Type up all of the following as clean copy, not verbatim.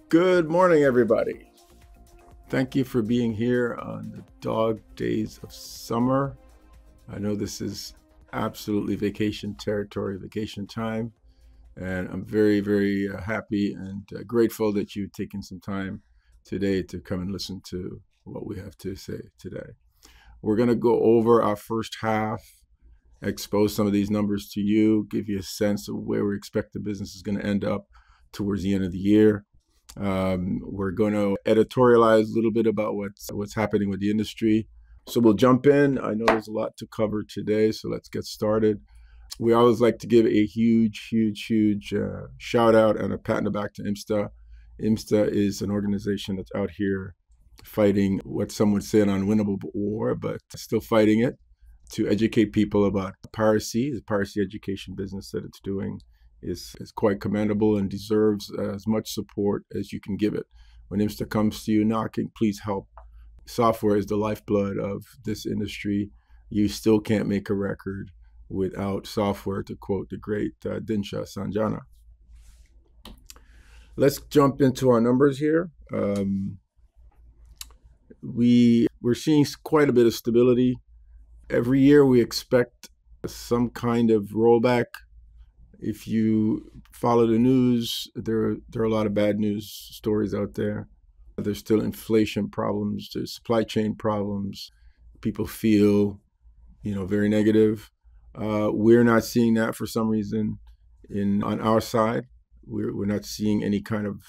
Good morning, everybody. Thank you for being here on the dog days of summer. I know this is absolutely vacation territory, vacation time, and I'm very, very happy and grateful that you've taken some time today to come and listen to what we have to say today. We're going to go over our first half, expose some of these numbers to you, give you a sense of where we expect the business is going to end up towards the end of the year. We're going to editorialize a little bit about what's happening with the industry. So we'll jump in. I know there's a lot to cover today, so let's get started. We always like to give a huge shout out and a pat on the back to IMSTA. IMSTA is an organization that's out here fighting what some would say an unwinnable war, but still fighting it to educate people about piracy. The piracy education business that it's doing is quite commendable and deserves as much support as you can give it. When IMSTA comes to you knocking, please help. Software is the lifeblood of this industry. You still can't make a record without software, to quote the great Dinsha Sanjana. Let's jump into our numbers here. We're seeing quite a bit of stability. Every year we expect some kind of rollback. If you follow the news, there are a lot of bad news stories out there. There's still inflation problems, there's supply chain problems. People feel, very negative. We're not seeing that for some reason on our side. We're not seeing any kind of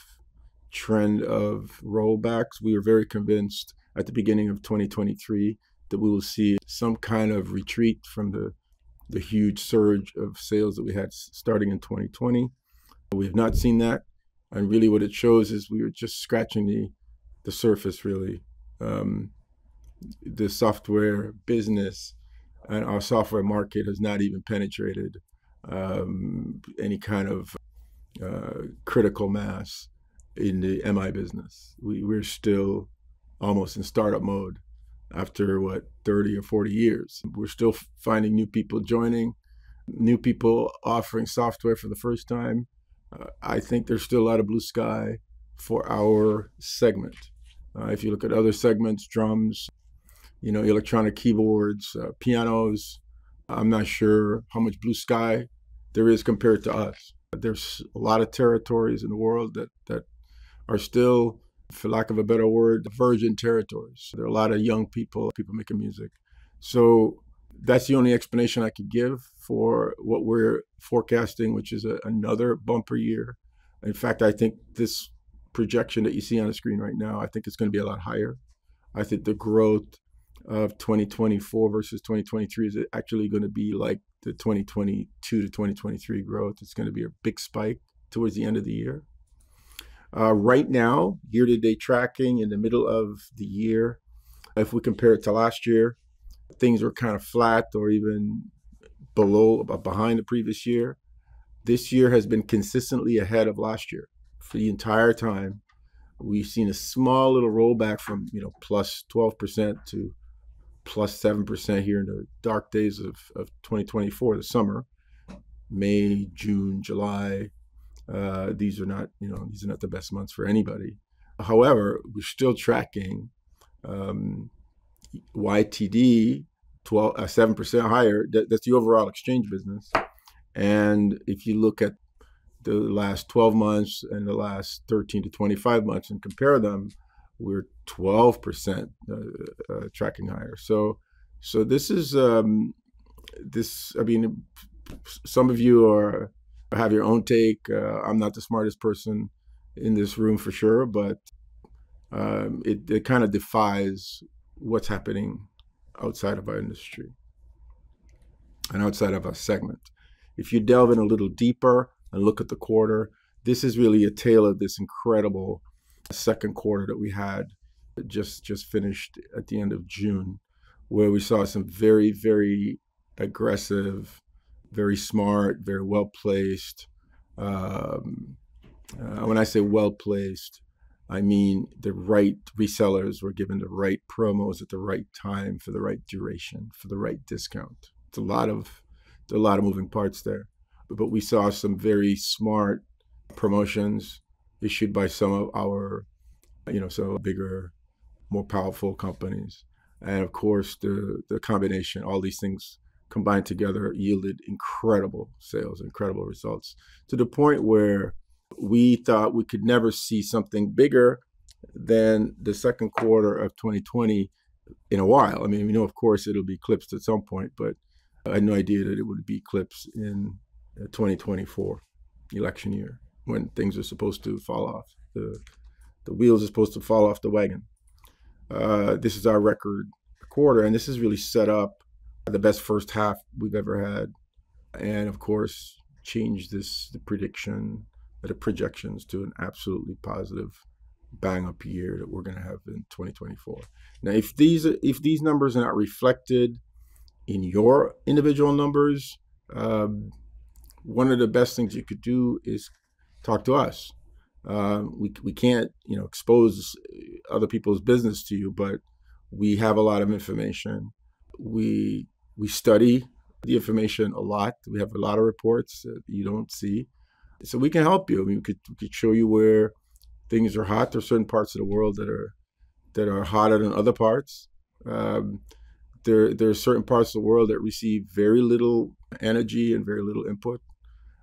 trend of rollbacks. We were very convinced at the beginning of 2023 that we will see some kind of retreat from the huge surge of sales that we had starting in 2020. We have not seen that. And really what it shows is we were just scratching the surface, really. The software business and our software market has not even penetrated any kind of critical mass in the MI business. We're still almost in startup mode after 30 or 40 years. We're still finding new people joining, new people offering software for the first time. I think there's still a lot of blue sky for our segment. If you look at other segments, drums, electronic keyboards, pianos, I'm not sure how much blue sky there is compared to us. There's a lot of territories in the world that are still, for lack of a better word, virgin territories. There are a lot of young people making music. So that's the only explanation I could give for what we're forecasting, which is another bumper year. In fact, I think this projection that you see on the screen right now, I think it's going to be a lot higher. I think the growth of 2024 versus 2023 is actually going to be like the 2022 to 2023 growth. It's going to be a big spike towards the end of the year. Right now, year-to-date tracking in the middle of the year, if we compare it to last year, things were kind of flat or even behind the previous year. This year has been consistently ahead of last year for the entire time. We've seen a small little rollback from plus 12% to plus 7% here in the dark days of 2024, the summer, May, June, July. These are not the best months for anybody. However, we're still tracking YTD 7% higher. That's the overall exchange business. And if you look at the last 12 months and the last 13 to 25 months and compare them, we're 12% tracking higher. So this is this. I mean, some of you have your own take. I'm not the smartest person in this room for sure, but it kind of defies what's happening outside of our industry and outside of our segment. If you delve in a little deeper and look at the quarter, this is really a tale of this incredible second quarter that we had just finished at the end of June, where we saw some very, very aggressive, very smart, very well-placed. When I say well-placed, I mean the right resellers were given the right promos at the right time for the right duration, for the right discount. It's a lot of moving parts there. But we saw some very smart promotions issued by some of our, some bigger, more powerful companies. And of course, the combination, all these things combined together yielded incredible sales, incredible results, to the point where we thought we could never see something bigger than the second quarter of 2020 in a while. I mean, of course, it'll be eclipsed at some point, but I had no idea that it would be eclipsed in 2024 election year, when things are supposed to fall off. The wheels are supposed to fall off the wagon. This is our record quarter, and this has really set up the best first half we've ever had, and of course changed the projections to an absolutely positive, bang up year that we're going to have in 2024. Now, if these numbers are not reflected in your individual numbers, one of the best things you could do is talk to us. We can't expose other people's business to you, but we have a lot of information. We study the information a lot. We have a lot of reports that you don't see, so we can help you. I mean, we could show you where things are hot. There are certain parts of the world that are hotter than other parts. There are certain parts of the world that receive very little energy and very little input,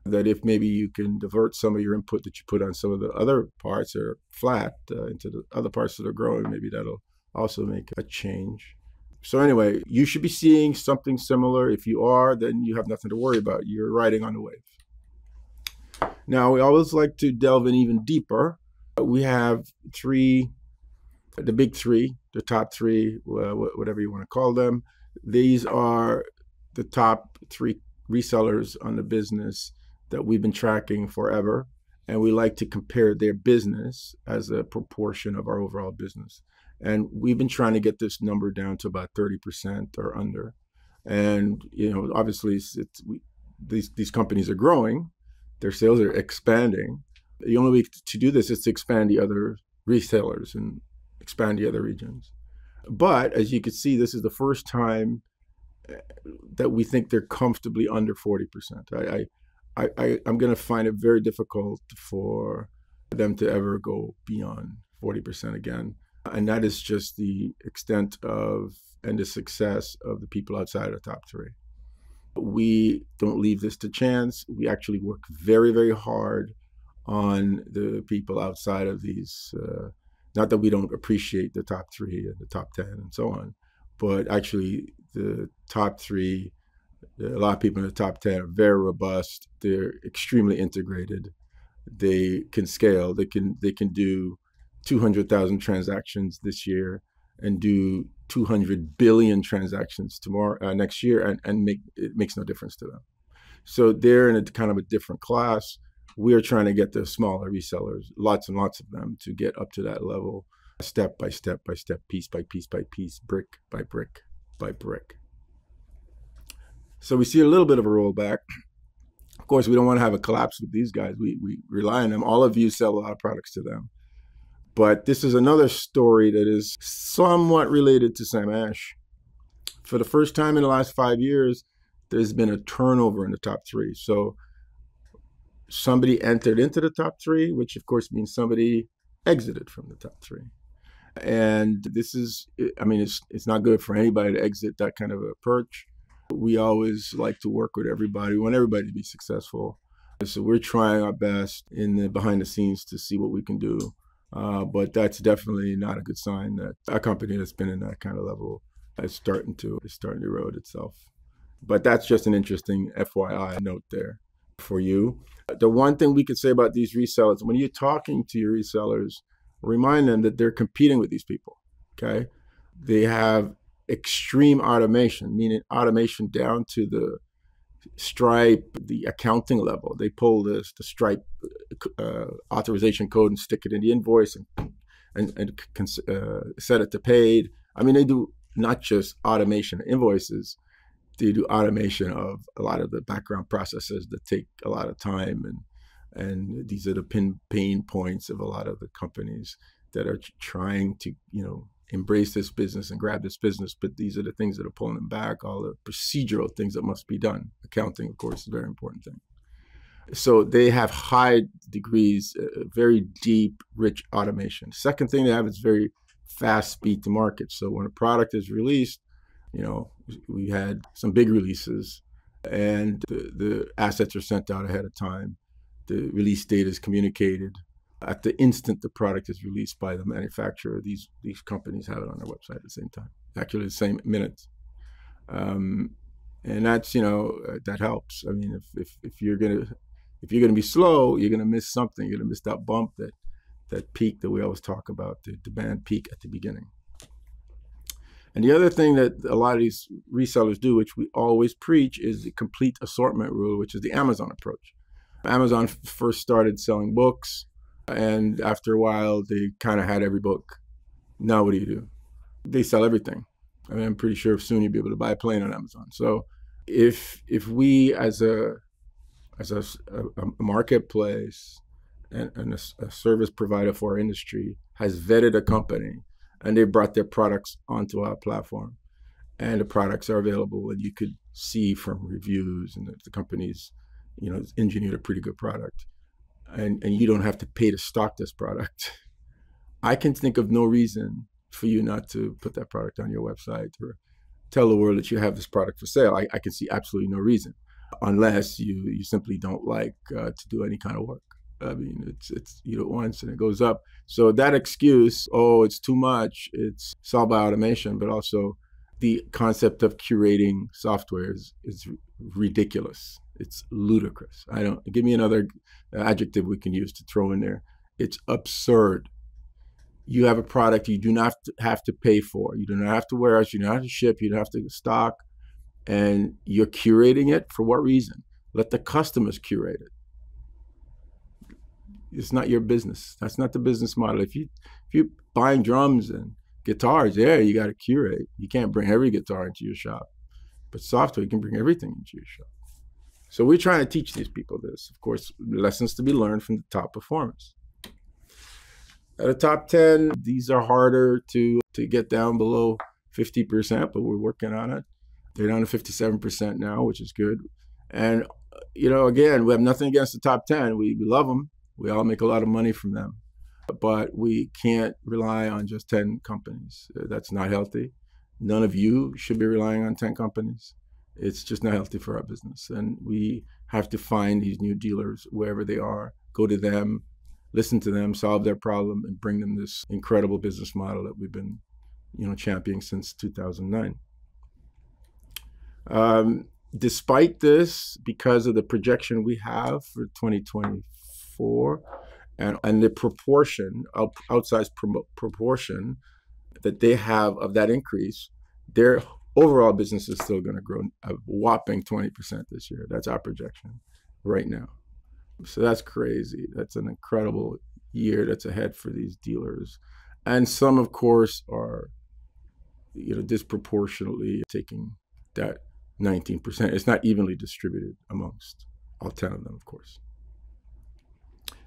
that if maybe you can divert some of your input that you put on some of the other parts that are flat into the other parts that are growing, maybe that'll also make a change. So anyway, you should be seeing something similar. If you are, then you have nothing to worry about. You're riding on the wave. Now, we always like to delve in even deeper. We have the big three, the top three, whatever you want to call them. These are the top three resellers on the business that we've been tracking forever, and we like to compare their business as a proportion of our overall business. And we've been trying to get this number down to about 30% or under. And obviously, these companies are growing, their sales are expanding. The only way to do this is to expand the other resellers and expand the other regions. But as you can see, this is the first time that we think they're comfortably under 40%. I'm going to find it very difficult for them to ever go beyond 40% again. And that is just the extent of and the success of the people outside of the top three. We don't leave this to chance. We actually work very, very hard on the people outside of these. Not that we don't appreciate the top three and the top 10 and so on, but actually the top three, a lot of people in the top 10 are very robust. They're extremely integrated. They can scale. They can do 200,000 transactions this year and do 200 billion transactions next year, and it makes no difference to them. So they're in a kind of a different class. We are trying to get the smaller resellers, lots and lots of them, to get up to that level, step by step by step, piece by piece by piece, brick by brick by brick. So we see a little bit of a rollback. Of course, we don't want to have a collapse with these guys. We rely on them. All of you sell a lot of products to them. But this is another story that is somewhat related to Sam Ash. For the first time in the last 5 years, there's been a turnover in the top three. So somebody entered into the top three, which of course means somebody exited from the top three. And this is, I mean, it's not good for anybody to exit that kind of a perch. We always like to work with everybody. We want everybody to be successful. So we're trying our best in the behind the scenes to see what we can do. But that's definitely not a good sign that a company that's been in that kind of level is starting to erode itself. But that's just an interesting FYI note there for you. The one thing we could say about these resellers, when you're talking to your resellers, remind them that they're competing with these people, okay? They have extreme automation, meaning automation down to the Stripe, the accounting level. They pull the Stripe authorization code and stick it in the invoice and set it to paid. I mean, they do not just automation of invoices, they do automation of a lot of the background processes that take a lot of time. And these are the pain points of a lot of the companies that are trying to, embrace this business and grab this business. But these are the things that are pulling them back, all the procedural things that must be done. Accounting, of course, is a very important thing. So they have high degrees, very deep, rich automation. Second thing they have is very fast speed to market. So when a product is released, we had some big releases, and the assets are sent out ahead of time. The release date is communicated at the instant the product is released by the manufacturer. These companies have it on their website at the same time, actually the same minute. Um, and that's that helps. I mean, if you're gonna be slow, you're gonna miss something. You're gonna miss that bump, that peak that we always talk about, the demand peak at the beginning. And the other thing that a lot of these resellers do, which we always preach, is the complete assortment rule, which is the Amazon approach. Amazon first started selling books, and after a while, they kind of had every book. Now what do? They sell everything. I mean, I'm pretty sure soon you'll be able to buy a plane on Amazon. So if we as a marketplace and a service provider for our industry has vetted a company and they brought their products onto our platform, and the products are available, and you could see from reviews and the company's engineered a pretty good product, and you don't have to pay to stock this product. I can think of no reason for you not to put that product on your website or tell the world that you have this product for sale. I can see absolutely no reason, unless you simply don't like to do any kind of work. I mean, it's you do it once and it goes up. So that excuse, oh, it's too much, it's solved by automation, but also the concept of curating software is ridiculous. It's ludicrous. Give me another adjective we can use to throw in there. It's absurd. You have a product you do not have to pay for. You do not have to warehouse. You don't have to ship. You don't have to stock. And you're curating it for what reason? Let the customers curate it. It's not your business. That's not the business model. If you're buying drums and guitars, yeah, you got to curate. You can't bring every guitar into your shop. But software, you can bring everything into your shop. So we're trying to teach these people this. Of course, lessons to be learned from the top performers. At the top 10, these are harder to get down below 50%, but we're working on it. They're down to 57% now, which is good. And, again, we have nothing against the top 10. We love them. We all make a lot of money from them. But we can't rely on just 10 companies. That's not healthy. None of you should be relying on 10 companies. It's just not healthy for our business. And we have to find these new dealers wherever they are, go to them, listen to them, solve their problem, and bring them this incredible business model that we've been, championing since 2009. Despite this, because of the projection we have for 2024 and the proportion, outsized proportion that they have of that increase, their overall business is still going to grow a whopping 20% this year. That's our projection right now. So that's crazy. That's an incredible year that's ahead for these dealers. And some, of course, are, disproportionately taking that 19%. It's not evenly distributed amongst all 10 of them, of course.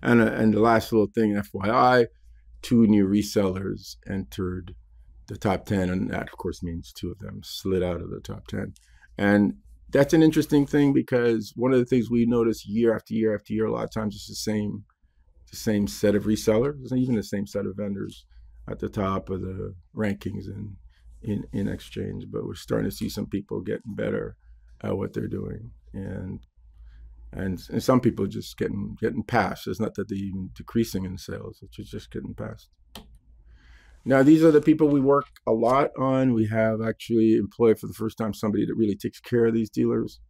And the last little thing, FYI, 2 new resellers entered the top 10, and that, of course, means 2 of them slid out of the top 10. And that's an interesting thing, because one of the things we notice year after year after year, a lot of times it's the same set of resellers, even the same set of vendors at the top of the rankings in Exchange. But we're starting to see some people getting better at what they're doing, and some people just getting past. It's not that they're even decreasing in sales; it's just getting past. Now, these are the people we work a lot on. We have actually employed for the first time somebody that really takes care of these dealers,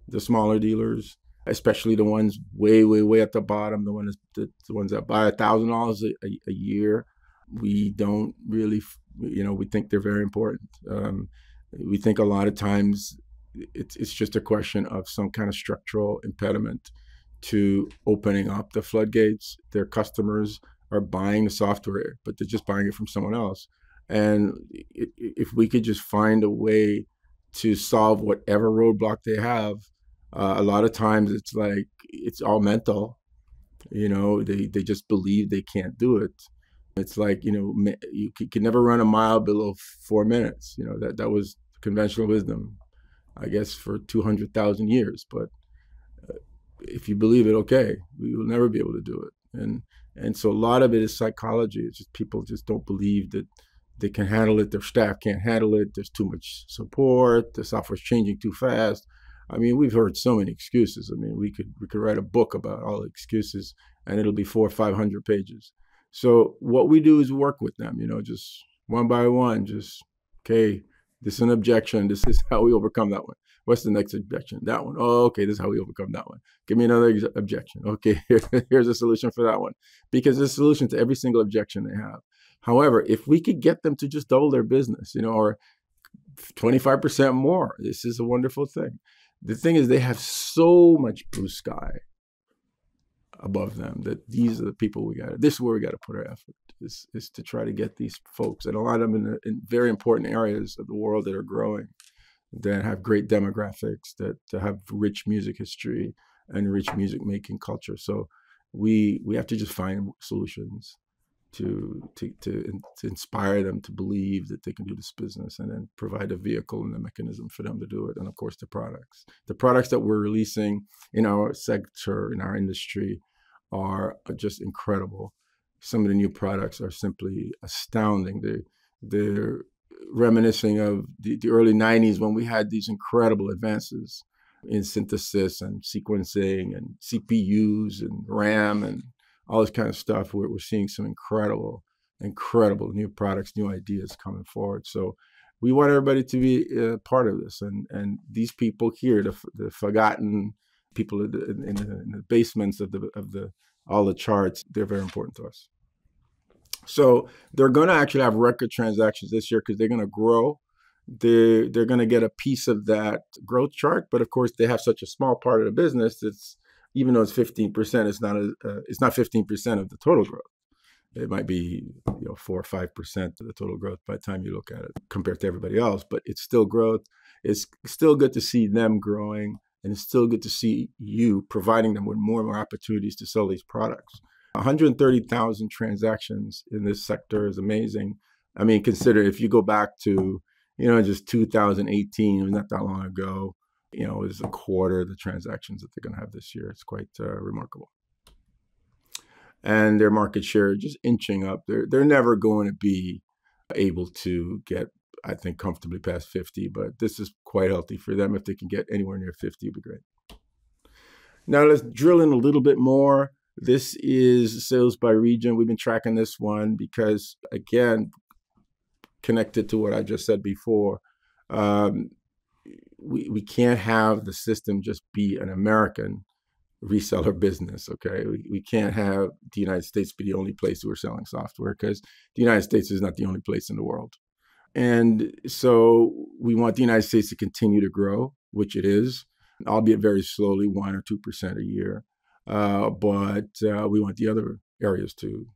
the smaller dealers, especially the ones way, way, way at the bottom, the ones that buy $1,000 a year. We don't really, we think they're very important. We think a lot of times it's just a question of some kind of structural impediment to opening up the floodgates. Their customers are buying the software, but they're just buying it from someone else. And if we could just find a way to solve whatever roadblock they have, a lot of times it's all mental. They just believe they can't do it. It's like, you can never run a mile below 4 minutes. That was conventional wisdom, I guess, for 200,000 years. But if you believe it, okay, we will never be able to do it. And so a lot of it is psychology. It's just people just don't believe that they can handle it. Their staff can't handle it. There's too much support. The software's changing too fast. I mean, we've heard so many excuses. I mean, we could write a book about all the excuses, and it'll be 400 or 500 pages. So what we do is work with them, just one by one. Just, okay, this is an objection. This is how we overcome that one. What's the next objection? That one. Oh, okay, this is how we overcome that one. Give me another objection. Okay, here's a solution for that one. Because there's a solution to every single objection they have. However, if we could get them to just double their business, or 25% more, this is a wonderful thing. The thing is, they have so much blue sky above them that these are the people this is where we got to put our effort, is to try to get these folks, and a lot of them in very important areas of the world that are growing, that have great demographics, that have rich music history and rich music making culture. So we have to just find solutions to inspire them to believe that they can do this business, and then provide a vehicle and a mechanism for them to do it. And of course, the products that we're releasing in our sector, in our industry, are just incredible. Some of the new products are simply astounding. They're reminiscing of the early 90s, when we had these incredible advances in synthesis and sequencing and CPUs and RAM and all this kind of stuff. We're seeing some incredible new products, new ideas coming forward. So we want everybody to be part of this. And these people here, the forgotten people in the basements of all the charts, they're very important to us. So they're going to actually have record transactions this year because they're going to grow. They're going to get a piece of that growth chart, but of course they have such a small part of the business that's, even though it's 15%, it's not 15% of the total growth. It might be 4 or 5% of the total growth by the time you look at it compared to everybody else, but it's still growth. It's still good to see them growing, and it's still good to see you providing them with more and more opportunities to sell these products. 130,000 transactions in this sector is amazing. I mean, consider if you go back to, just 2018, it was not that long ago, it was a quarter of the transactions that they're going to have this year. It's quite remarkable. And their market share just inching up. They're never going to be able to get, I think, comfortably past 50, but this is quite healthy for them. If they can get anywhere near 50, it'd be great. Now let's drill in a little bit more. This is sales by region. We've been tracking this one because, again, connected to what I just said before, we can't have the system just be an American reseller business, okay? We can't have the United States be the only place we're selling software, because the United States is not the only place in the world. And so we want the United States to continue to grow, which it is, albeit very slowly, 1 or 2% a year. But we want the other areas to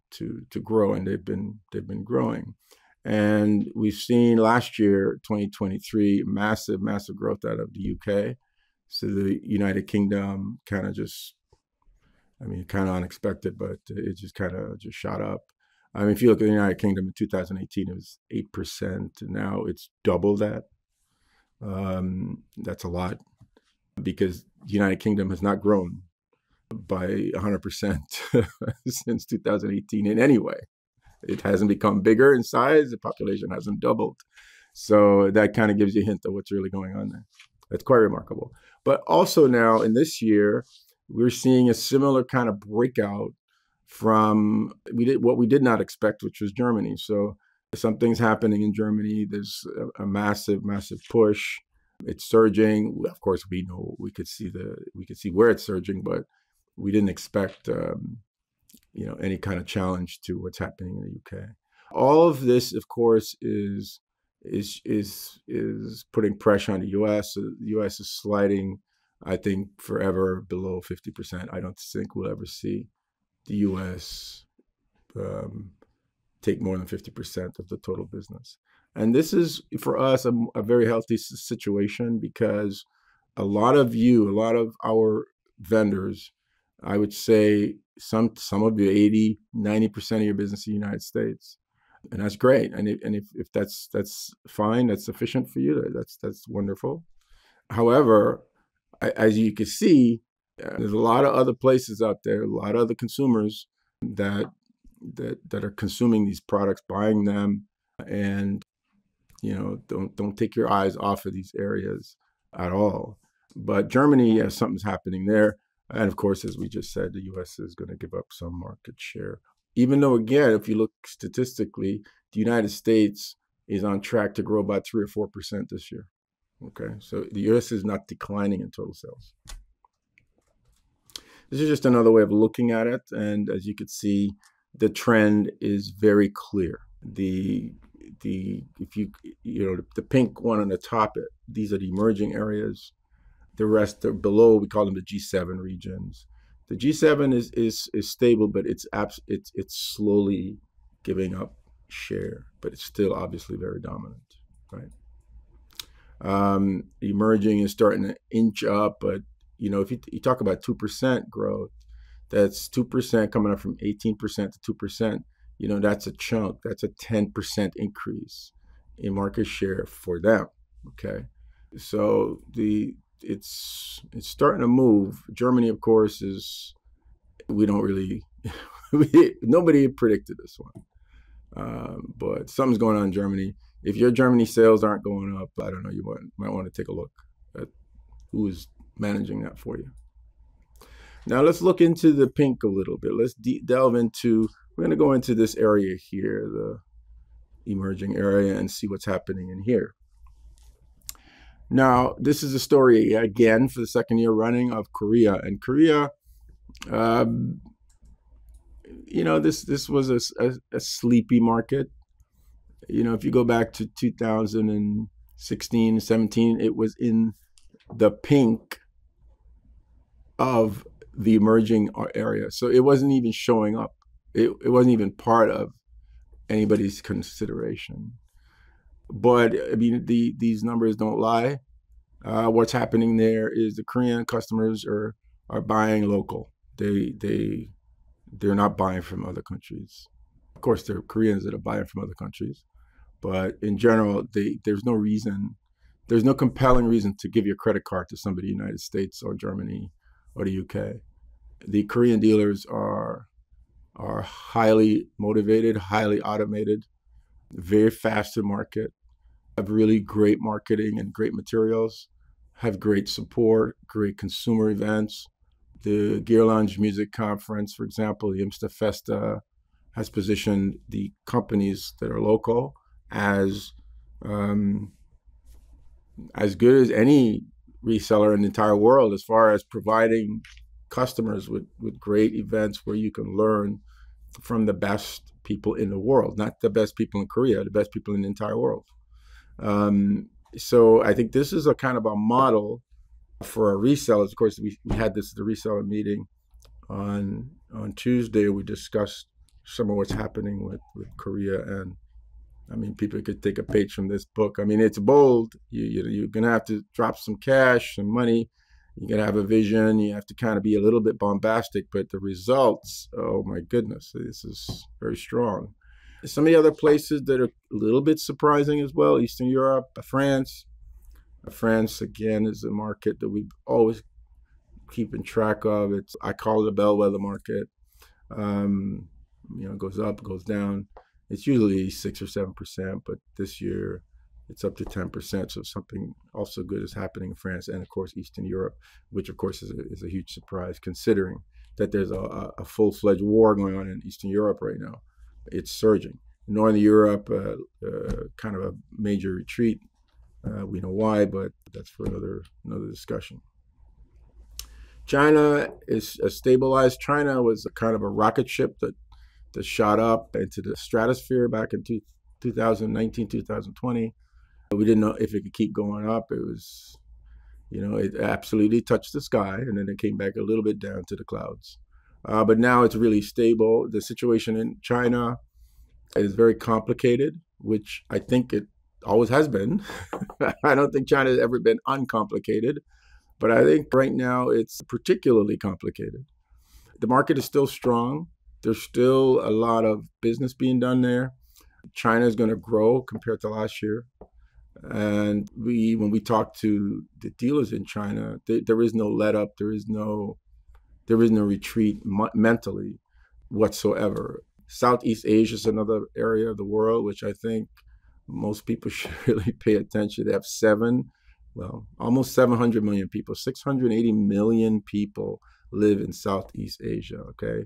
grow, and they've been growing. And we've seen last year, 2023, massive growth out of the UK. So the United Kingdom kind of unexpected, but it just shot up. I mean, if you look at the United Kingdom in 2018, it was 8%. Now it's double that. That's a lot, because the United Kingdom has not grown by 100% since 2018 in any way. It hasn't become bigger in size. The population hasn't doubled. So that kind of gives you a hint of what's really going on there. That's quite remarkable. But also now in this year, we're seeing a similar kind of breakout from what we did not expect, which was Germany. So something's happening in Germany. There's a massive push. It's surging. Of course, we know we could see where it's surging, but we didn't expect any kind of challenge to what's happening in the UK. All of this, of course, is putting pressure on the US. So the US is sliding, I think, forever below 50%. I don't think we'll ever see the US take more than 50% of the total business. And this is, for us, a very healthy situation, because a lot of our vendors, I would say some of you, 80, 90% of your business in the United States. And that's great. And if that's fine, that's sufficient for you, that's wonderful. However, as you can see, There's a lot of other places out there, a lot of other consumers that that are consuming these products, buying them, and don't take your eyes off of these areas at all. But Germany, yeah, something's happening there, and of course, as we just said, the U.S. is going to give up some market share. Even though, again, if you look statistically, the United States is on track to grow about 3 or 4% this year. Okay, so the U.S. is not declining in total sales. This is just another way of looking at it, and as you can see, the trend is very clear. The if you the pink one on the top, these are the emerging areas. The rest are below. We call them the G7 regions. The G7 is stable, but it's slowly giving up share, but it's still obviously very dominant, right? Emerging is starting to inch up, but if you talk about 2% growth, that's 2% coming up from 18% to 2%. That's a chunk. That's a 10% increase in market share for them. Okay, so it's starting to move. Germany, of course, we don't really nobody predicted this one, but something's going on in Germany. If your Germany sales aren't going up, I don't know. You might want to take a look at who is managing that for you. Now let's look into the pink a little bit. Let's delve into. We're going to go into this area here, the emerging area, and see what's happening in here. Now, this is a story, again, for the second year running of Korea. And Korea, this was a sleepy market. If you go back to 2016, 17, it was in the pink of the emerging area. So it wasn't even showing up. It wasn't even part of anybody's consideration. But I mean, these numbers don't lie. What's happening there is the Korean customers are buying local. They're not buying from other countries. Of course, there are Koreans that are buying from other countries, but in general, there's no compelling reason to give your credit card to somebody in the United States or Germany or the UK. The Korean dealers are highly motivated, highly automated, very fast to market, have really great marketing and great materials, have great support, great consumer events. The Gear Lounge Music Conference, for example, the IMSTA Festa, has positioned the companies that are local as good as any reseller in the entire world as far as providing customers with great events where you can learn from the best people in the world, not the best people in Korea, the best people in the entire world. So I think this is a kind of a model for our resellers. Of course, we had this at the reseller meeting on Tuesday. We discussed some of what's happening with Korea, and I mean, people could take a page from this book. I mean, it's bold. You're gonna have to drop some cash, some money. You gotta have a vision. You have to kind of be a little bit bombastic, but the results, oh my goodness, this is very strong. Some of the other places that are a little bit surprising as well: Eastern Europe, France. France again is a market that we always keeping track of. I call it a bellwether market. It goes up, goes down. It's usually 6 or 7%, but this year it's up to 10%. So something also good is happening in France and, of course, Eastern Europe, which, of course, is a huge surprise considering that there's a full-fledged war going on in Eastern Europe right now. It's surging. Northern Europe, kind of a major retreat. We know why, but that's for another discussion. China is stabilized. China was a kind of a rocket ship that shot up into the stratosphere back in 2019, 2020. We didn't know if it could keep going up. It was, it absolutely touched the sky, and then it came back a little bit down to the clouds. But now it's really stable. The situation in China is very complicated, which I think it always has been. I don't think China has ever been uncomplicated, but I think right now it's particularly complicated. The market is still strong. There's still a lot of business being done there. China is going to grow compared to last year. And when we talk to the dealers in China, there is no let up. There is no There is no retreat mentally whatsoever. Southeast Asia is another area of the world which I think most people should really pay attention. They have almost 700 million people. 680 million people live in Southeast Asia, okay?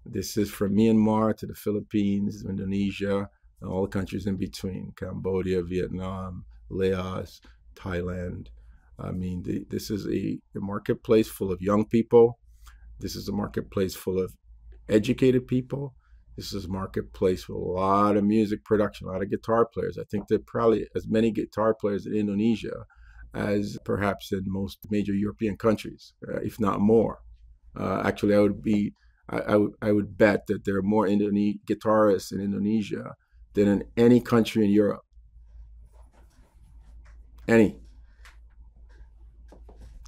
This is from Myanmar to the Philippines, Indonesia, and all the countries in between, Cambodia, Vietnam, Laos, Thailand. I mean, this is a marketplace full of young people. This is a marketplace full of educated people. This is a marketplace with a lot of music production, a lot of guitar players. I think there are probably as many guitar players in Indonesia as perhaps in most major European countries, if not more. Actually, I would bet that there are more guitarists in Indonesia than in any country in Europe. Any.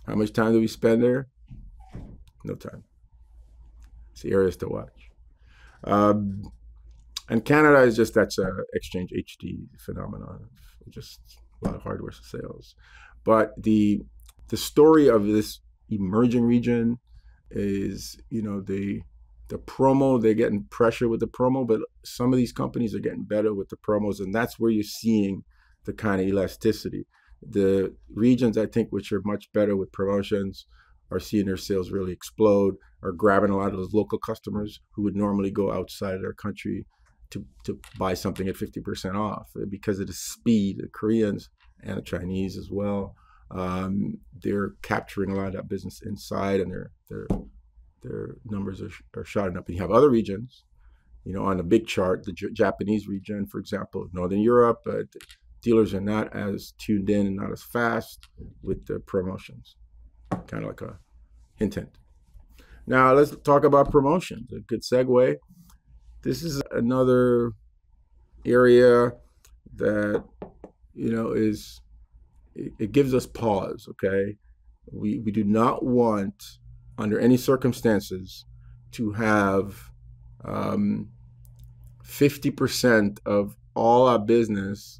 How much time do we spend there? No time. It's the areas to watch. And Canada is that's a Exchange HD phenomenon, just a lot of hardware sales. But the story of this emerging region is, the promo, they're getting pressure with the promo, but some of these companies are getting better with the promos, and that's where you're seeing the kind of elasticity. The regions, I think, which are much better with promotions are seeing their sales really explode, are grabbing a lot of those local customers who would normally go outside of their country to buy something at 50% off because of the speed. The Koreans and the Chinese as well, they're capturing a lot of that business inside, and their numbers are shooting up. And you have other regions, on the big chart, the Japanese region, for example, Northern Europe, dealers are not as tuned in and not as fast with the promotions. Kind of like a hint. Now let's talk about promotions. A good segue. This is another area that, it gives us pause, okay? We do not want, under any circumstances, to have 50% of all our business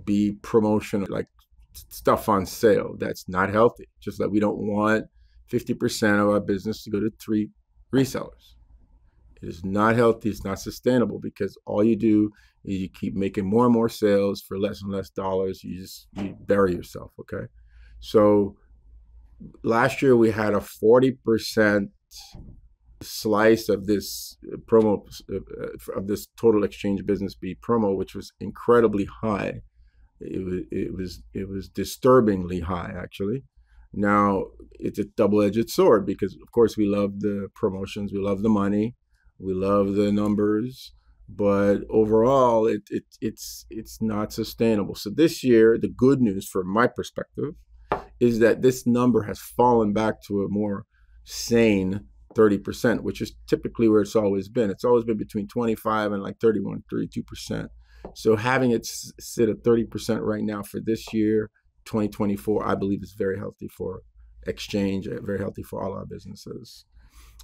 be promotional, like stuff on sale. That's not healthy. Just like we don't want 50% of our business to go to 3 resellers. It is not healthy. It's not sustainable, because all you do is you keep making more and more sales for less and less dollars. You bury yourself, okay? So last year we had a 40% slice of this promo, of this total exchange business be promo, which was incredibly high. It was disturbingly high, actually. Now it's a double-edged sword, because of course we love the promotions, we love the money, we love the numbers, but overall it's not sustainable. So this year, the good news from my perspective is that this number has fallen back to a more sane 30%, which is typically where it's always been. It's always been between 25 and like 31, 32%. So having it sit at 30% right now for this year, 2024, I believe is very healthy for Exchange, very healthy for all our businesses.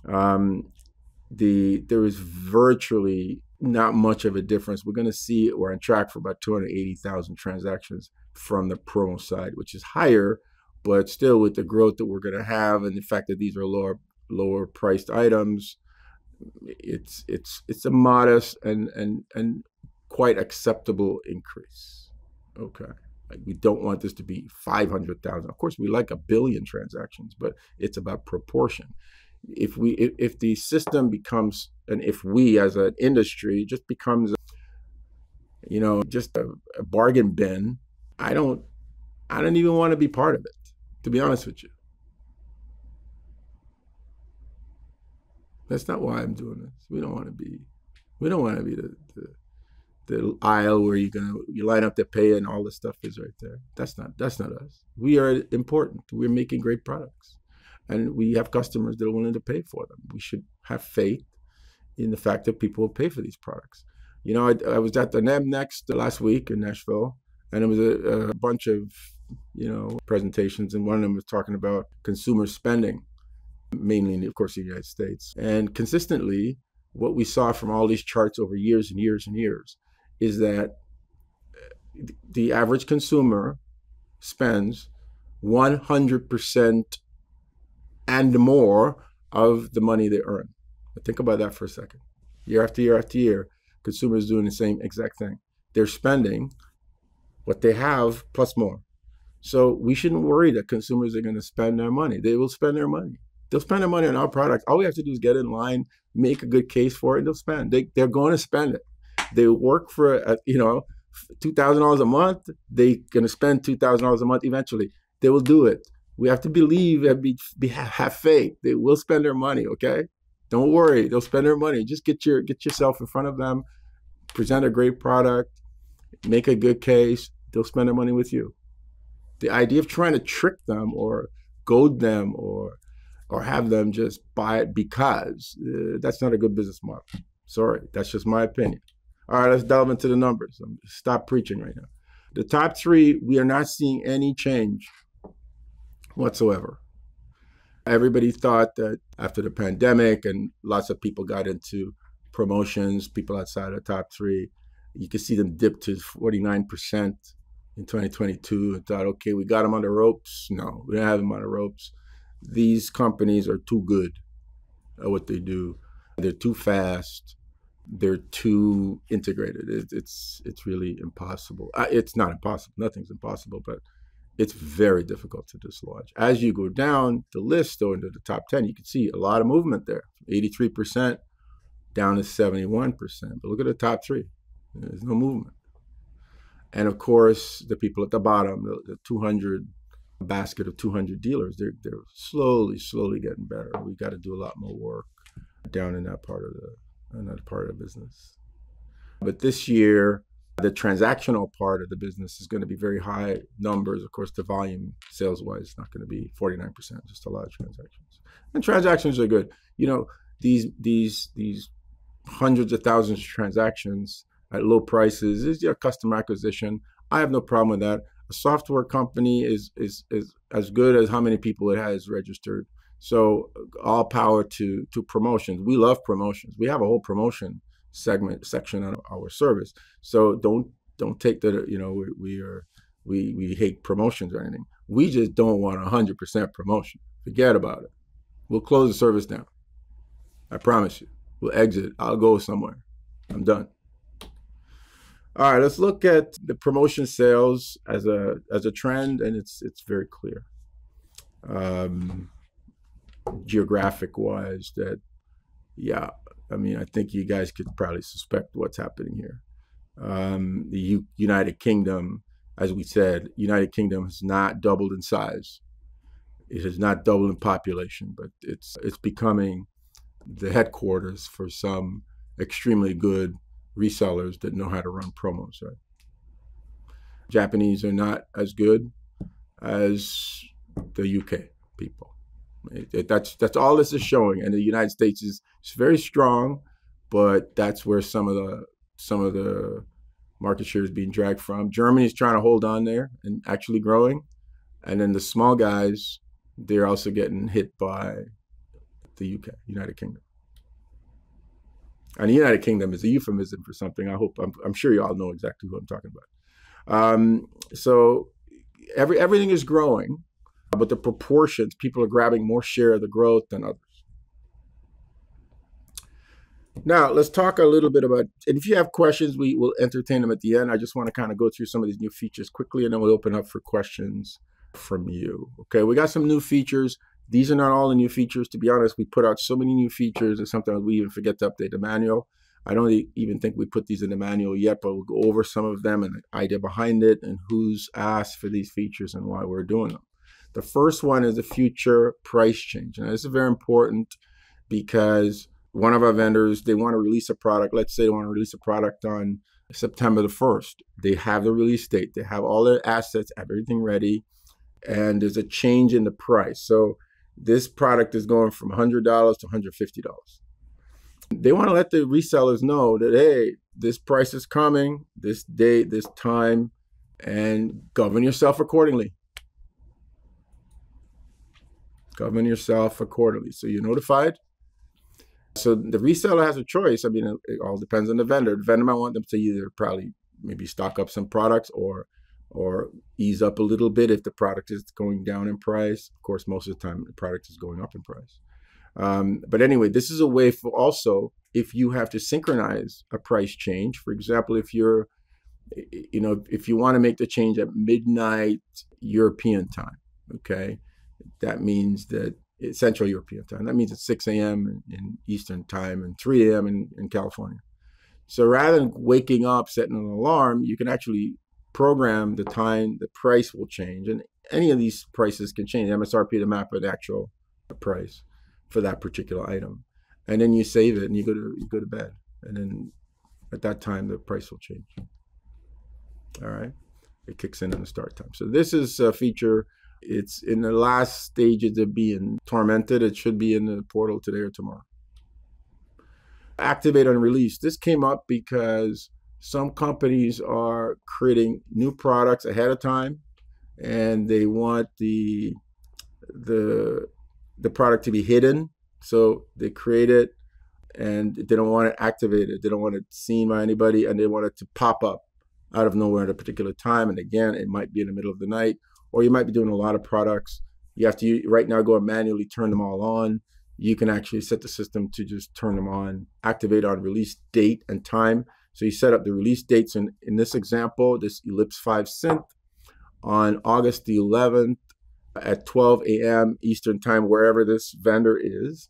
There is virtually not much of a difference. We're going to see, we're on track for about 280,000 transactions from the promo side, which is higher, but still with the growth that we're going to have and the fact that these are lower priced items, it's a modest and quite acceptable increase. Okay. Like, we don't want this to be 500,000. Of course, we like 1 billion transactions, but it's about proportion. If the system becomes, and if we as an industry just becomes, just a bargain bin, I don't even want to be part of it, to be honest with you. That's not why I'm doing this. We don't want to be the aisle where you line up to pay and all this stuff is right there. That's not us. We are important. We're making great products, and we have customers that are willing to pay for them. We should have faith in the fact that people will pay for these products. I was at the NEM Next last week in Nashville, and it was a bunch of presentations, and one of them was talking about consumer spending, mainly, of course, in the United States. And consistently, what we saw from all these charts over years and years and years is that the average consumer spends 100% and more of the money they earn. But think about that for a second. Year after year after year, consumers doing the same exact thing. They're spending what they have plus more. So we shouldn't worry that consumers are going to spend their money. They will spend their money. They'll spend their money on our products. All we have to do is get in line, make a good case for it, and they'll spend. They're going to spend it. They work for $2,000 a month. They're going to spend $2,000 a month eventually. They will do it. We have to believe and have faith. They will spend their money. Okay, don't worry. They'll spend their money. Just get yourself in front of them, present a great product, make a good case. They'll spend their money with you. The idea of trying to trick them or goad them or have them just buy it because that's not a good business model. Sorry, that's just my opinion. All right, let's delve into the numbers. Stop preaching right now. The top three, we are not seeing any change whatsoever. Everybody thought that after the pandemic and lots of people got into promotions, people outside of the top three, you could see them dip to 49% in 2022 and thought, okay, we got them on the ropes. No, we don't have them on the ropes. These companies are too good at what they do. They're too fast. They're too integrated. It's really impossible. It's not impossible. Nothing's impossible, but it's very difficult to dislodge. As you go down the list, though, into the top 10, you can see a lot of movement there. 83% down to 71%. But look at the top three. There's no movement. And of course, the people at the bottom, the 200 basket of 200 dealers, they're slowly getting better. We got to do a lot more work down in that part of the business. But this year, the transactional part of the business is going to be very high numbers. Of course, the volume sales-wise is not going to be 49%, just a lot of transactions. And transactions are good. You know, these hundreds of thousands of transactions at low prices is your customer acquisition. I have no problem with that. A software company is as good as how many people it has registered. So all power to promotions. We love promotions. We have a whole promotion section on our service. So don't take that, we hate promotions or anything. We just don't want 100% promotion. Forget about it. We'll close the service down. I promise you. We'll exit. I'll go somewhere. I'm done. All right, let's look at the promotion sales as a trend, and it's very clear. Geographic-wise, that, yeah, I mean, I think you guys could probably suspect what's happening here. The United Kingdom, as we said, United Kingdom has not doubled in size. It has not doubled in population, but it's becoming the headquarters for some extremely good resellers that know how to run promos, right? Japanese are not as good as the UK people. That's all this is showing. And the United States is very strong, but that's where some of the market share is being dragged from. Germany is trying to hold on there and actually growing. And then the small guys, they're also getting hit by the UK, United Kingdom. And the United Kingdom is a euphemism for something. I'm sure you all know exactly what I'm talking about. So everything is growing, but the proportions, people are grabbing more share of the growth than others. Now, let's talk a little bit about, and if you have questions, we will entertain them at the end. I just want to kind of go through some of these new features quickly, and then we'll open up for questions from you. Okay, we got some new features. These are not all the new features. To be honest, we put out so many new features that sometimes we even forget to update the manual. I don't even think we put these in the manual yet, but we'll go over some of them and the idea behind it and who's asked for these features and why we're doing them. The first one is the future price change. Now, this is very important because one of our vendors, they want to release a product. Let's say they want to release a product on September the 1st. They have the release date. They have all their assets, have everything ready, and there's a change in the price. So this product is going from $100 to $150. They want to let the resellers know that, hey, this price is coming, this date, this time, and govern yourself accordingly. Govern yourself accordingly. So you're notified. So the reseller has a choice. I mean, it all depends on the vendor. The vendor might want them to either maybe stock up some products or ease up a little bit if the product is going down in price. Of course, most of the time the product is going up in price. But anyway, this is a way for also if you have to synchronize a price change. For example, if you're, if you want to make the change at midnight European time, okay, that means that it's Central European time. That means it's 6 a.m. in Eastern time and 3 a.m. in California. So rather than waking up, setting an alarm, you can actually program the time the price will change. And any of these prices can change. MSRP, the map of the actual price for that particular item. And then you save it and you go to bed. And then at that time, the price will change. All right. It kicks in the start time. So this is a feature. It's in the last stages of being tormented. It should be in the portal today or tomorrow. Activate and release. This came up because some companies are creating new products ahead of time, and they want the product to be hidden. So they create it, and they don't want it activated. They don't want it seen by anybody, and they want it to pop up out of nowhere at a particular time. And again, it might be in the middle of the night, or you might be doing a lot of products. You have to right now go and manually turn them all on. You can actually set the system to just turn them on, activate on release date and time. So you set up the release dates. And in this example, this Ellipse 5 synth on August the 11th at 12 a.m. Eastern time, wherever this vendor is,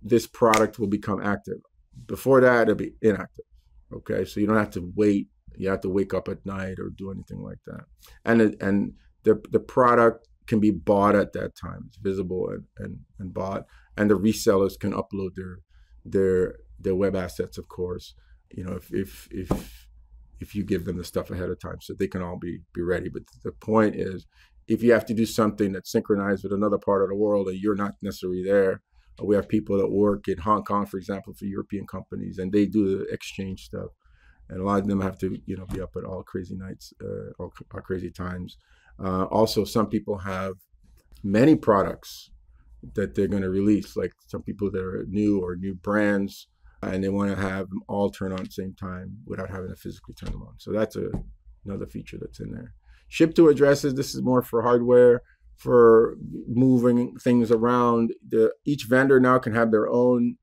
this product will become active. Before that, it'll be inactive. Okay, so you don't have to wait. You have to wake up at night or do anything like that. And the product can be bought at that time. It's visible and bought. And the resellers can upload their web assets, of course, if you give them the stuff ahead of time, so they can all be ready. But the point is, if you have to do something that's synchronized with another part of the world and you're not necessarily there, we have people that work in Hong Kong, for example, for European companies, and they do the exchange stuff. And a lot of them have to, be up at all crazy nights, all crazy times. Also, some people have many products that they're going to release, like some people that are new or new brands, and they want to have them all turn on at the same time without having to physically turn them on. So that's another feature that's in there. Ship to addresses. This is more for hardware, for moving things around. Each vendor now can have their own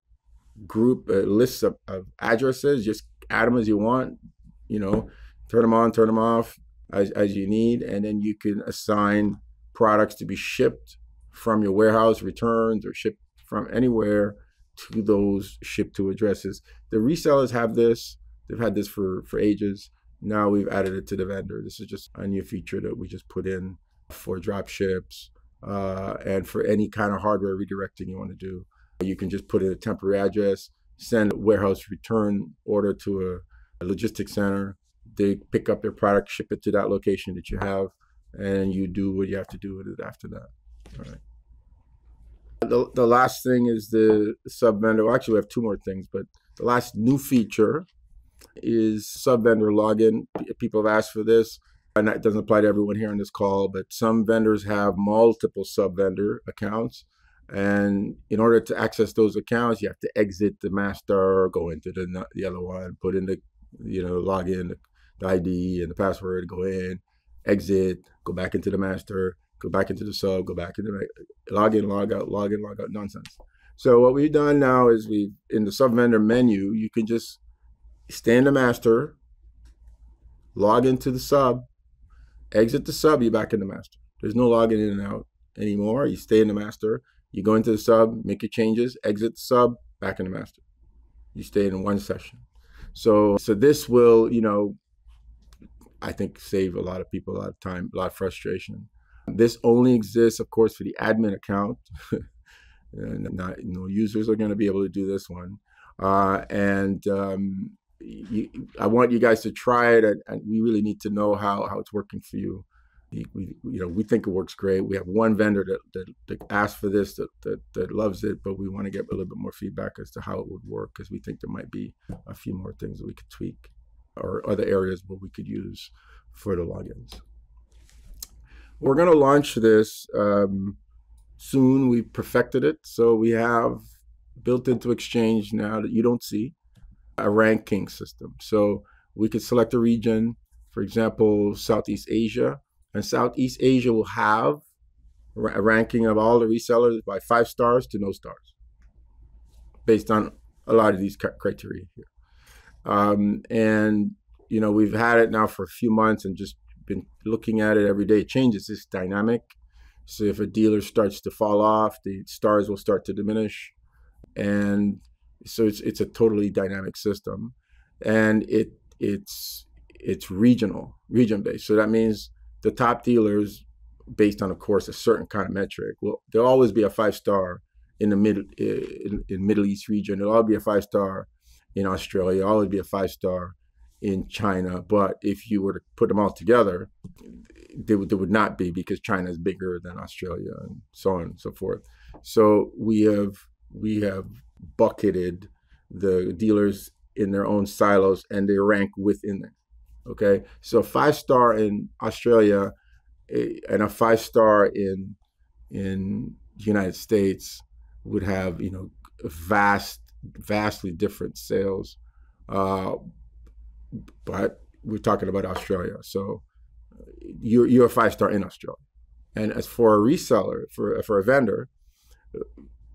group lists of addresses. Just add them as you want, turn them on, turn them off as you need. And then you can assign products to be shipped from your warehouse, returns, or shipped from anywhere to those ship to addresses. The resellers have this. They've had this for ages. Now we've added it to the vendor. This is just a new feature that we just put in for drop ships and for any kind of hardware redirecting you want to do. You can just put in a temporary address, send a warehouse return order to a logistics center. They pick up their product, ship it to that location that you have, and you do what you have to do with it after that. All right. The last thing is the sub-vendor. Well, actually, we have two more things, but the last new feature is sub-vendor login. People have asked for this, and that doesn't apply to everyone here on this call, but some vendors have multiple sub-vendor accounts. And in order to access those accounts, you have to exit the master, go into the other one, put in the, log in, the ID and the password, go in, exit, go back into the master, go back into the sub, go back into the log in, log out, nonsense. So what we've done now is in the sub vendor menu, you can just stay in the master, log into the sub, exit the sub, you're back in the master. There's no logging in and out anymore. You stay in the master, you go into the sub, make your changes, exit the sub, back in the master. You stay in one session. So this will, I think save a lot of people a lot of time, a lot of frustration. This only exists, of course, for the admin account. Users are going to be able to do this one. I want you guys to try it, and we really need to know how it's working for you. We think it works great. We have one vendor that asked for this, that loves it, but we want to get a little bit more feedback as to how it would work, because we think there might be a few more things that we could tweak or other areas where we could use for the logins. We're going to launch this soon. We've perfected it. So we have built into Exchange now that you don't see a ranking system. So we could select a region, for example, Southeast Asia, and Southeast Asia will have a ranking of all the resellers by 5 stars to no stars. based on a lot of these criteria here. And we've had it now for a few months and just been looking at it every day. It changes. It's dynamic. So if a dealer starts to fall off, the stars will start to diminish. And so it's a totally dynamic system. And it's region based. So that means the top dealers, based on, of course, a certain kind of metric, there'll always be a 5-star in the Middle East region. There'll always be a 5-star in Australia. There'll always be a 5-star in China. But if you were to put them all together, there would not be, because China is bigger than Australia and so on and so forth. So we have bucketed the dealers in their own silos, and they rank within them. Okay, so 5-star in Australia and a 5-star in the United States would have vastly different sales, but we're talking about Australia. So you're a 5-star in Australia, and as for a reseller, for a vendor,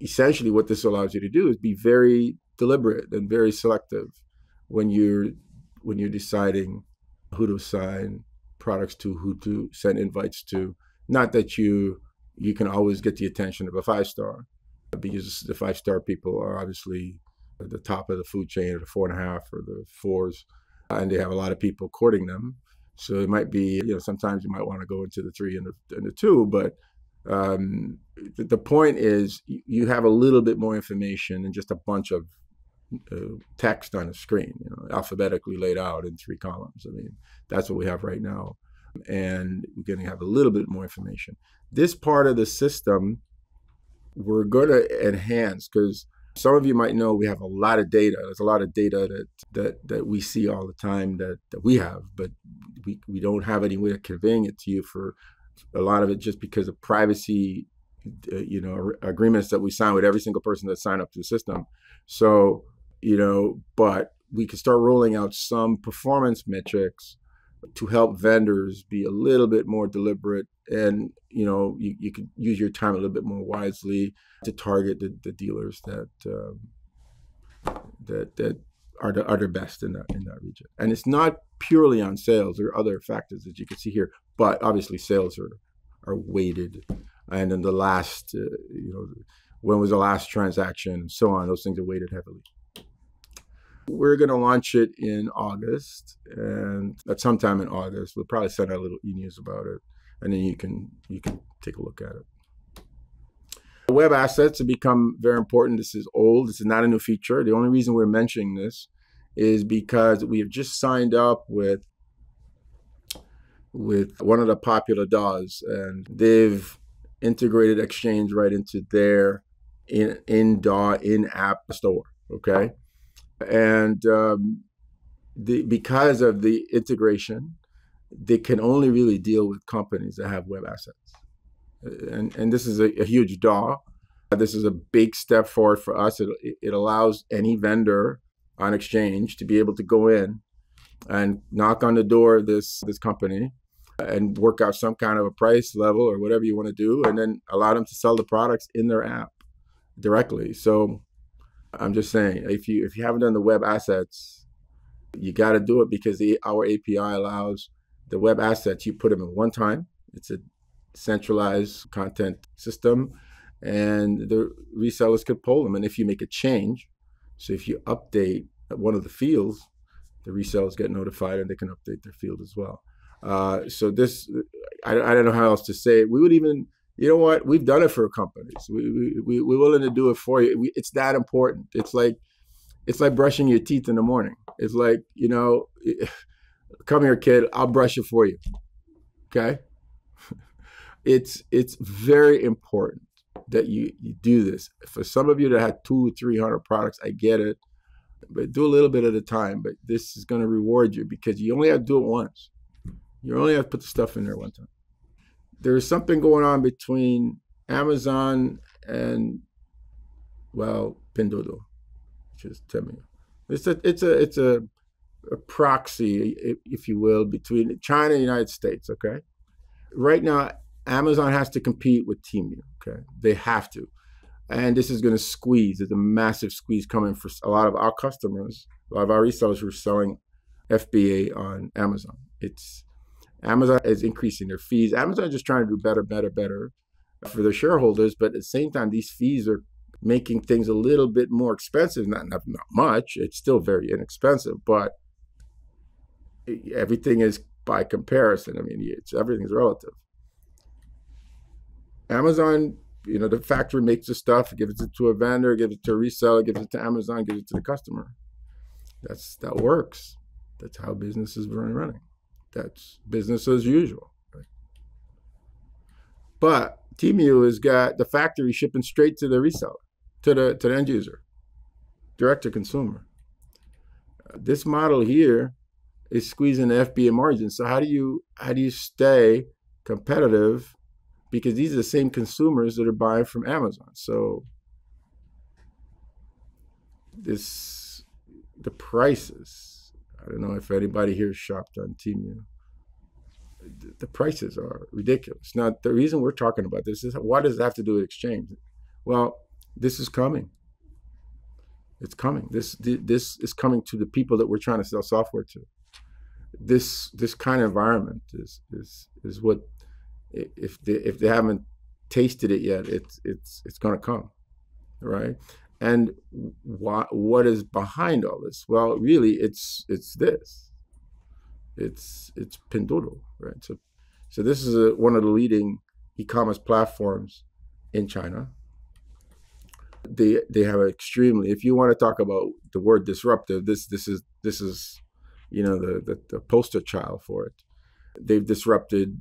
essentially what this allows you to do is be very deliberate and very selective when you're deciding who to assign products to, who to send invites to. Not that you can always get the attention of a 5-star, because the 5-star people are obviously at the top of the food chain, or the 4.5 or the 4s, and they have a lot of people courting them. So it might be, sometimes you might want to go into the 3 and the 2, but the point is you have a little bit more information than just a bunch of text on a screen, alphabetically laid out in 3 columns. I mean, that's what we have right now. And we're going to have a little bit more information. This part of the system, we're going to enhance, because some of you might know we have a lot of data. There's a lot of data that we see all the time that we have, but we don't have any way of conveying it to you, for a lot of it just because of privacy, agreements that we sign with every single person that signed up to the system. So, but we can start rolling out some performance metrics to help vendors be a little bit more deliberate, and you could use your time a little bit more wisely to target the dealers that are the best in that region. And it's not purely on sales. There are other factors that you can see here, but obviously sales are weighted, and in the last when was the last transaction, and so on, those things are weighted heavily. We're going to launch it in August, and at some time in August, we'll probably send out a little e-news about it, and then you can take a look at it. Web assets have become very important. This is old. This is not a new feature. The only reason we're mentioning this is because we have just signed up with one of the popular DAWs, and they've integrated Exchange right into their in-DAW, in-app store. Okay. And because of the integration, they can only really deal with companies that have web assets. And this is a huge DAW. This is a big step forward for us. It allows any vendor on Exchange to be able to go in and knock on the door of this company and work out some kind of a price level or whatever you want to do, and then allow them to sell the products in their app directly. So I'm just saying, if you haven't done the web assets, you got to do it, because our API allows the web assets. You put them in one time. It's a centralized content system, and the resellers could pull them. And if you make a change, so if you update one of the fields, the resellers get notified, and they can update their field as well. So this, I don't know how else to say it. We would even, we've done it for companies. We're willing to do it for you. It's that important. It's like brushing your teeth in the morning. It's like, come here, kid, I'll brush it for you. Okay? It's very important that you do this. For some of you that had 200-300 products, I get it, but do a little bit at a time. But this is going to reward you, because you only have to do it once. You only have to put the stuff in there one time. There's something going on between Amazon and, Pinduoduo, which is Temu. It's a proxy, if you will, between China and the United States. Okay, right now Amazon has to compete with Temu. Okay, they have to, And this is going to squeeze. There's a massive squeeze coming for a lot of our customers, a lot of our resellers who are selling FBA on Amazon. Amazon is increasing their fees. Amazon is just trying to do better, better, better for their shareholders. But at the same time, these fees are making things a little bit more expensive. Not much. It's still very inexpensive, but everything is by comparison. I mean, everything's relative. Amazon, the factory makes the stuff, gives it to a vendor, gives it to a reseller, gives it to Amazon, gives it to the customer. That works. That's how business is running. That's business as usual. Right? But Temu has got the factory shipping straight to the reseller, to the end user, direct to consumer. This model here is squeezing the FBA margin. So how do you stay competitive? Because these are the same consumers that are buying from Amazon. So the prices, I don't know if anybody here shopped on Temu. The prices are ridiculous. Now, the reason we're talking about this is, what does it have to do with exchange? Well, this is coming. It's coming. This is coming to the people that we're trying to sell software to. This kind of environment is what, if they haven't tasted it yet, it's going to come, right? And what is behind all this? Well, really, it's this. It's Pinduoduo, right? So this is one of the leading e-commerce platforms in China. They have extremely. If you want to talk about the word disruptive, this is the poster child for it. They've disrupted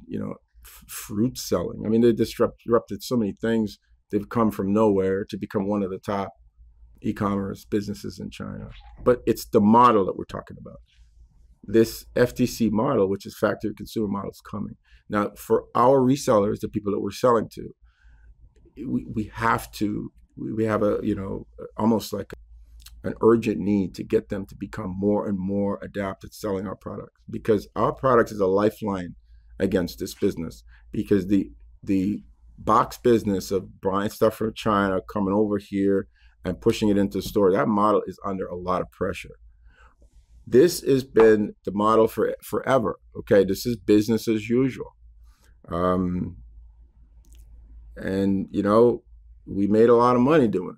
fruit selling. I mean, they disrupted so many things. They've come from nowhere to become one of the top e-commerce businesses in China. But it's the model that we're talking about. This FTC model, which is factory to consumer model, is coming. Now, for our resellers, the people that we're selling to, we have almost like an urgent need to get them to become more and more adept at selling our products, because our products is a lifeline against this business. Because the box business of buying stuff from China, coming over here and pushing it into the store, that model is under a lot of pressure. This has been the model for forever. Okay, this is business as usual. And we made a lot of money doing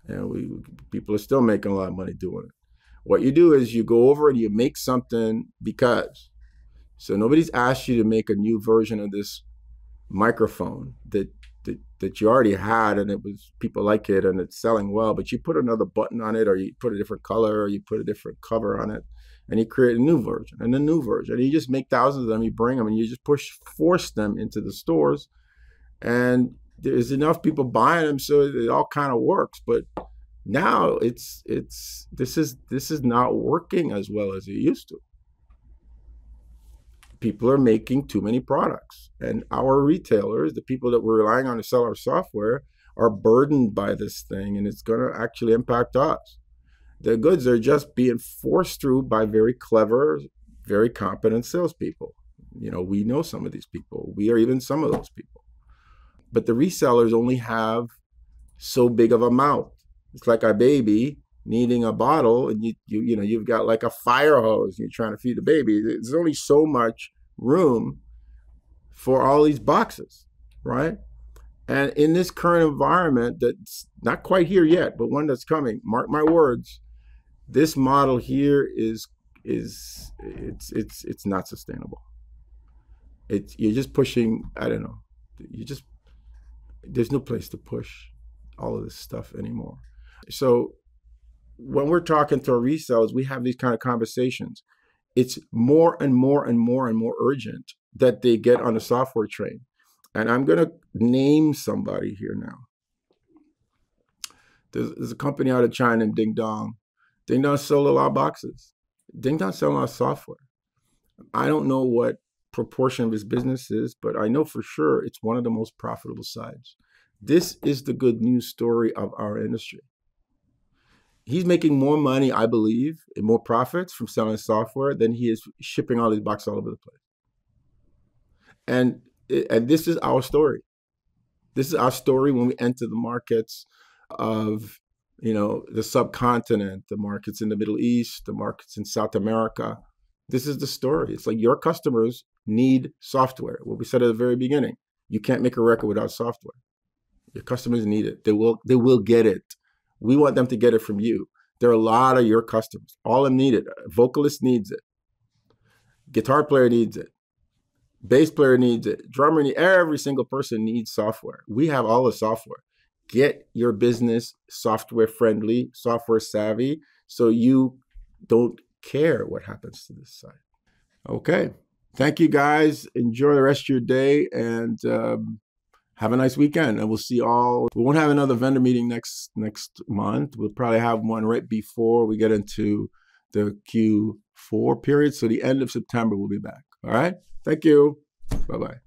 it. And people are still making a lot of money doing it. What you do is you go over and you make something because. So nobody's asked you to make a new version of this microphone that you already had, and people like it and it's selling well, but you put another button on it, or you put a different color, or you put a different cover on it, and you create a new version and a new version. And you just make thousands of them, you bring them, and you just force them into the stores. And there's enough people buying them so it all kind of works. But now this is not working as well as it used to. People are making too many products, and our retailers, the people that we're relying on to sell our software, are burdened by this thing, and it's going to actually impact us. The goods are just being forced through by very clever, very competent salespeople. We know some of these people. We are even some of those people. But the resellers only have so big of a mouth. It's like a baby needing a bottle, and you've got like a fire hose, you're trying to feed the baby. There's only so much room for all these boxes, right? And in this current environment that's not quite here yet, but one that's coming, mark my words, this model here it's not sustainable. You're just pushing, I don't know, there's no place to push all of this stuff anymore. So when we're talking to our resellers, we have these kind of conversations. It's more and more and more and more urgent that they get on the software train. And I'm going to name somebody here now. There's a company out of China named Ding Dong. Ding Dong sells a lot of boxes. Ding Dong sells a lot of software. I don't know what proportion of his business is, but I know for sure it's one of the most profitable sides. This is the good news story of our industry. He's making more money, I believe, and more profits from selling software than he is shipping all these boxes all over the place. And this is our story. This is our story when we enter the markets of, the subcontinent, the markets in the Middle East, the markets in South America. This is the story. It's like your customers need software. What we said at the very beginning, you can't make a record without software. Your customers need it. They will get it. We want them to get it from you. There are a lot of your customers. All of them need it. A vocalist needs it. Guitar player needs it. Bass player needs it. Drummer needs it. Every single person needs software. We have all the software. Get your business software friendly, software savvy, so you don't care what happens to this site. Okay. Thank you, guys. Enjoy the rest of your day, and have a nice weekend. And we'll see all. We won't have another vendor meeting next month. We'll probably have one right before we get into the Q4 period. So the end of September, we'll be back. All right. Thank you. Bye-bye.